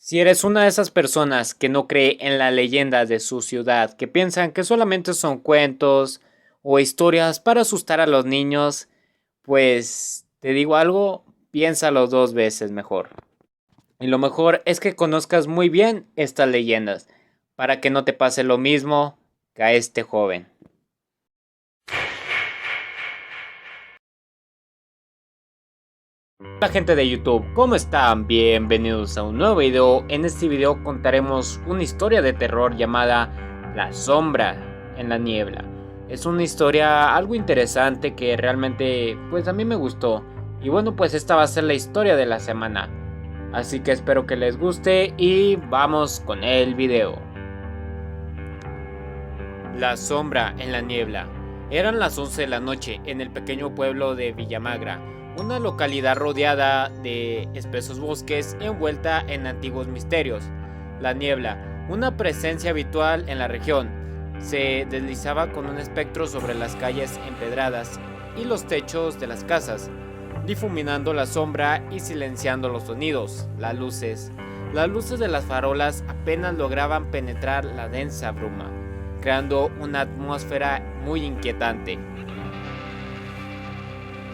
Si eres una de esas personas que no cree en la leyenda de su ciudad, que piensan que solamente son cuentos o historias para asustar a los niños, pues te digo algo, piénsalo dos veces mejor. Y lo mejor es que conozcas muy bien estas leyendas, para que no te pase lo mismo que a este joven. Hola gente de YouTube, ¿cómo están? Bienvenidos a un nuevo video. En este video contaremos una historia de terror llamada La Sombra en la Niebla. Es una historia algo interesante que realmente pues a mí me gustó. Y bueno, pues esta va a ser la historia de la semana. Así que espero que les guste y vamos con el video. La Sombra en la Niebla. Eran las 11 de la noche en el pequeño pueblo de Villamagra, una localidad rodeada de espesos bosques envuelta en antiguos misterios. La niebla, una presencia habitual en la región, se deslizaba con un espectro sobre las calles empedradas y los techos de las casas, difuminando la sombra y silenciando los sonidos, las luces. Las luces de las farolas apenas lograban penetrar la densa bruma, creando una atmósfera muy inquietante.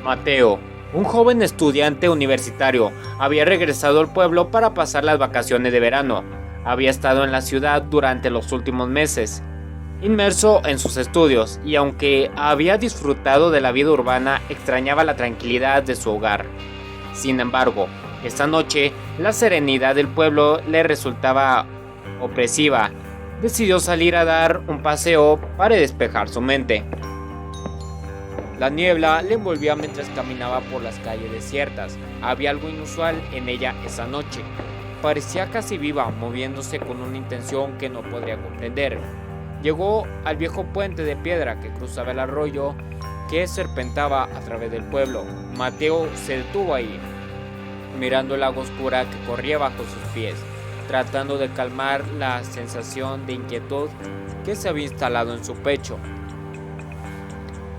Mateo, un joven estudiante universitario, había regresado al pueblo para pasar las vacaciones de verano. Había estado en la ciudad durante los últimos meses, inmerso en sus estudios, y aunque había disfrutado de la vida urbana, extrañaba la tranquilidad de su hogar. Sin embargo, esta noche, la serenidad del pueblo le resultaba opresiva. Decidió salir a dar un paseo para despejar su mente. La niebla le envolvía mientras caminaba por las calles desiertas. Había algo inusual en ella esa noche. Parecía casi viva, moviéndose con una intención que no podría comprender. Llegó al viejo puente de piedra que cruzaba el arroyo que serpentaba a través del pueblo. Mateo se detuvo ahí, mirando el agua oscura que corría bajo sus pies, tratando de calmar la sensación de inquietud que se había instalado en su pecho.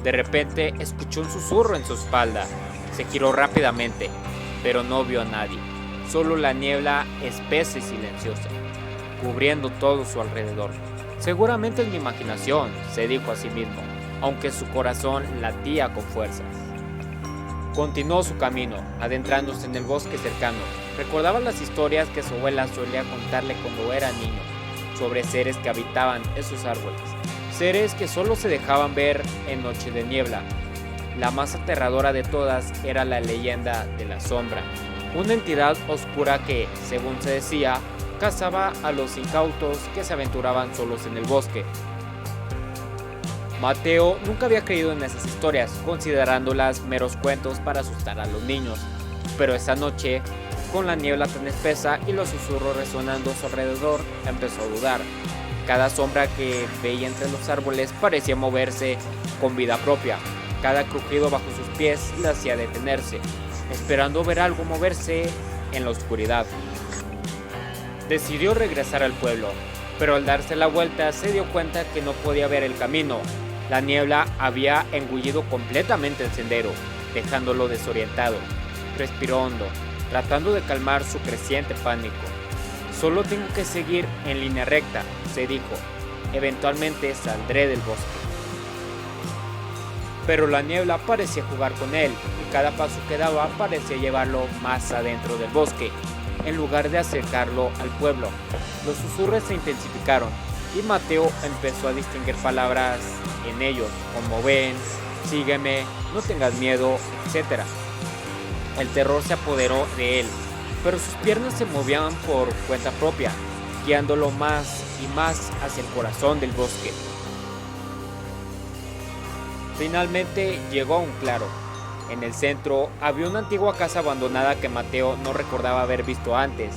De repente escuchó un susurro en su espalda. Se giró rápidamente, pero no vio a nadie. Solo la niebla espesa y silenciosa, cubriendo todo su alrededor. Seguramente es mi imaginación, se dijo a sí mismo, aunque su corazón latía con fuerzas. Continuó su camino, adentrándose en el bosque cercano. Recordaba las historias que su abuela solía contarle cuando era niño, sobre seres que habitaban esos árboles. Seres que solo se dejaban ver en noche de niebla. La más aterradora de todas era la leyenda de la sombra, una entidad oscura que, según se decía, cazaba a los incautos que se aventuraban solos en el bosque. Mateo nunca había creído en esas historias, considerándolas meros cuentos para asustar a los niños, pero esa noche, con la niebla tan espesa y los susurros resonando a su alrededor, empezó a dudar. Cada sombra que veía entre los árboles parecía moverse con vida propia. Cada crujido bajo sus pies le hacía detenerse, esperando ver algo moverse en la oscuridad. Decidió regresar al pueblo, pero al darse la vuelta se dio cuenta que no podía ver el camino. La niebla había engullido completamente el sendero, dejándolo desorientado. Respiró hondo, tratando de calmar su creciente pánico. Solo tengo que seguir en línea recta, se dijo. Eventualmente saldré del bosque. Pero la niebla parecía jugar con él, y cada paso que daba parecía llevarlo más adentro del bosque, en lugar de acercarlo al pueblo. Los susurros se intensificaron, y Mateo empezó a distinguir palabras en ellos, como ven, sígueme, no tengas miedo, etc. El terror se apoderó de él, pero sus piernas se movían por cuenta propia, guiándolo más y más hacia el corazón del bosque. Finalmente llegó a un claro. En el centro había una antigua casa abandonada que Mateo no recordaba haber visto antes.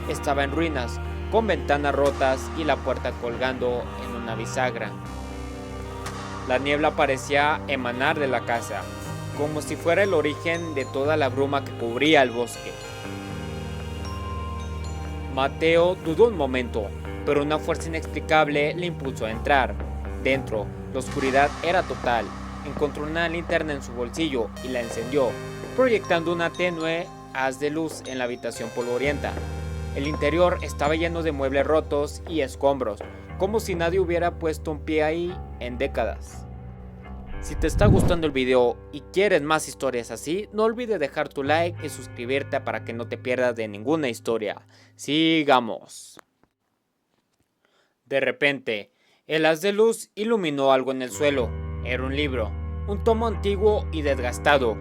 Estaba en ruinas, con ventanas rotas y la puerta colgando en una bisagra. La niebla parecía emanar de la casa, como si fuera el origen de toda la bruma que cubría el bosque. Mateo dudó un momento, pero una fuerza inexplicable le impulsó a entrar. Dentro, la oscuridad era total. Encontró una linterna en su bolsillo y la encendió, proyectando una tenue haz de luz en la habitación polvorienta. El interior estaba lleno de muebles rotos y escombros, como si nadie hubiera puesto un pie ahí en décadas. Si te está gustando el video y quieres más historias así, no olvides dejar tu like y suscribirte para que no te pierdas de ninguna historia. Sigamos. De repente, el haz de luz iluminó algo en el suelo. Era un libro, un tomo antiguo y desgastado,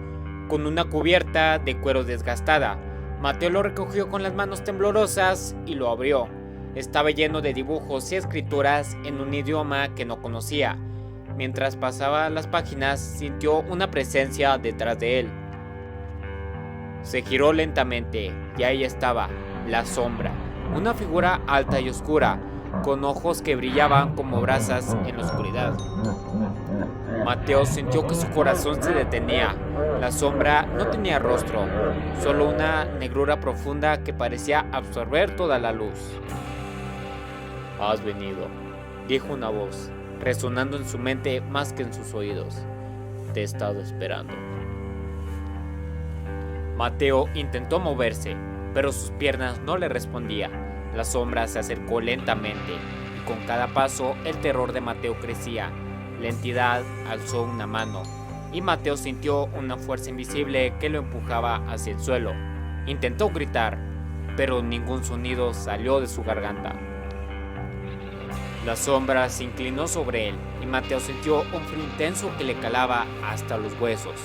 con una cubierta de cuero desgastada. Mateo lo recogió con las manos temblorosas y lo abrió. Estaba lleno de dibujos y escrituras en un idioma que no conocía. Mientras pasaba las páginas, sintió una presencia detrás de él. Se giró lentamente y ahí estaba, la sombra, una figura alta y oscura, con ojos que brillaban como brasas en la oscuridad. Mateo sintió que su corazón se detenía. La sombra no tenía rostro, solo una negrura profunda que parecía absorber toda la luz. «Has venido», dijo una voz, resonando en su mente más que en sus oídos. «Te he estado esperando». Mateo intentó moverse, pero sus piernas no le respondían. La sombra se acercó lentamente, y con cada paso el terror de Mateo crecía. La entidad alzó una mano, y Mateo sintió una fuerza invisible que lo empujaba hacia el suelo. Intentó gritar, pero ningún sonido salió de su garganta. La sombra se inclinó sobre él, y Mateo sintió un frío intenso que le calaba hasta los huesos.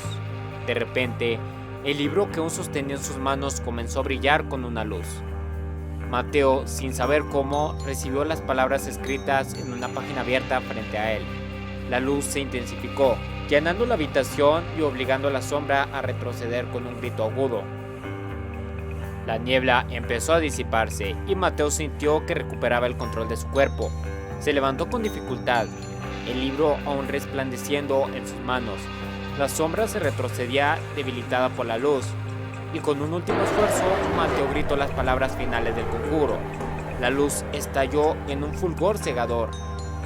De repente, el libro que aún sostenía en sus manos comenzó a brillar con una luz. Mateo, sin saber cómo, recibió las palabras escritas en una página abierta frente a él. La luz se intensificó, llenando la habitación y obligando a la sombra a retroceder con un grito agudo. La niebla empezó a disiparse y Mateo sintió que recuperaba el control de su cuerpo. Se levantó con dificultad, el libro aún resplandeciendo en sus manos. La sombra se retrocedía debilitada por la luz, y con un último esfuerzo, Mateo gritó las palabras finales del conjuro. La luz estalló en un fulgor cegador,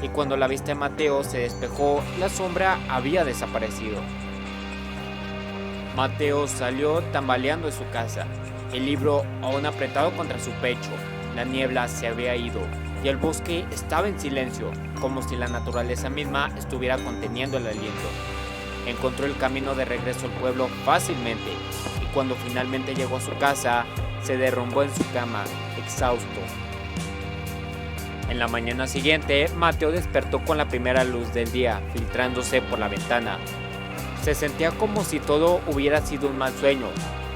y cuando la vista de Mateo se despejó, la sombra había desaparecido. Mateo salió tambaleando de su casa, el libro aún apretado contra su pecho. La niebla se había ido, y el bosque estaba en silencio, como si la naturaleza misma estuviera conteniendo el aliento. Encontró el camino de regreso al pueblo fácilmente, y cuando finalmente llegó a su casa, se derrumbó en su cama, exhausto. En la mañana siguiente, Mateo despertó con la primera luz del día filtrándose por la ventana. Se sentía como si todo hubiera sido un mal sueño,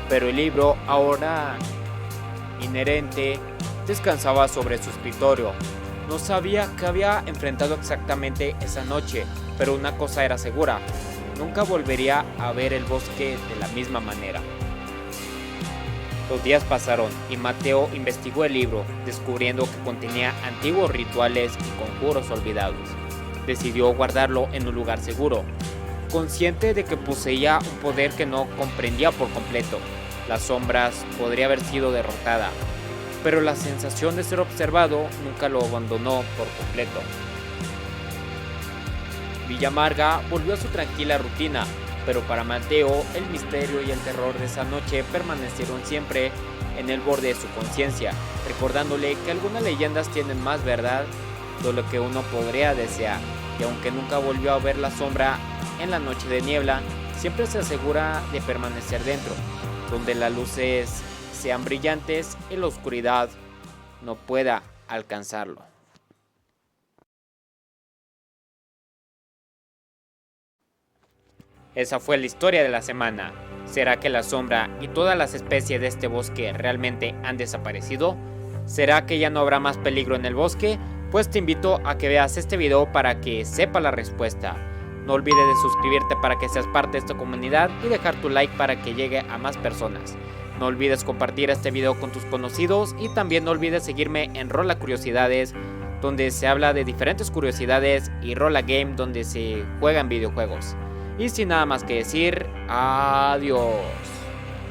pero el libro, ahora inherente, descansaba sobre su escritorio. No sabía qué había enfrentado exactamente esa noche, pero una cosa era segura: nunca volvería a ver el bosque de la misma manera. Los días pasaron y Mateo investigó el libro, descubriendo que contenía antiguos rituales y conjuros olvidados. Decidió guardarlo en un lugar seguro, consciente de que poseía un poder que no comprendía por completo. Las sombras podría haber sido derrotada, pero la sensación de ser observado nunca lo abandonó por completo. Villamarga volvió a su tranquila rutina, pero para Mateo el misterio y el terror de esa noche permanecieron siempre en el borde de su conciencia, recordándole que algunas leyendas tienen más verdad de lo que uno podría desear, y aunque nunca volvió a ver la sombra en la noche de niebla, siempre se asegura de permanecer dentro, donde las luces sean brillantes y la oscuridad no pueda alcanzarlo. Esa fue la historia de la semana. ¿Será que la sombra y todas las especies de este bosque realmente han desaparecido? ¿Será que ya no habrá más peligro en el bosque? Pues te invito a que veas este video para que sepa la respuesta. No olvides de suscribirte para que seas parte de esta comunidad y dejar tu like para que llegue a más personas. No olvides compartir este video con tus conocidos y también no olvides seguirme en Rola Curiosidades, donde se habla de diferentes curiosidades, y Rola Game, donde se juegan videojuegos. Y sin nada más que decir, adiós.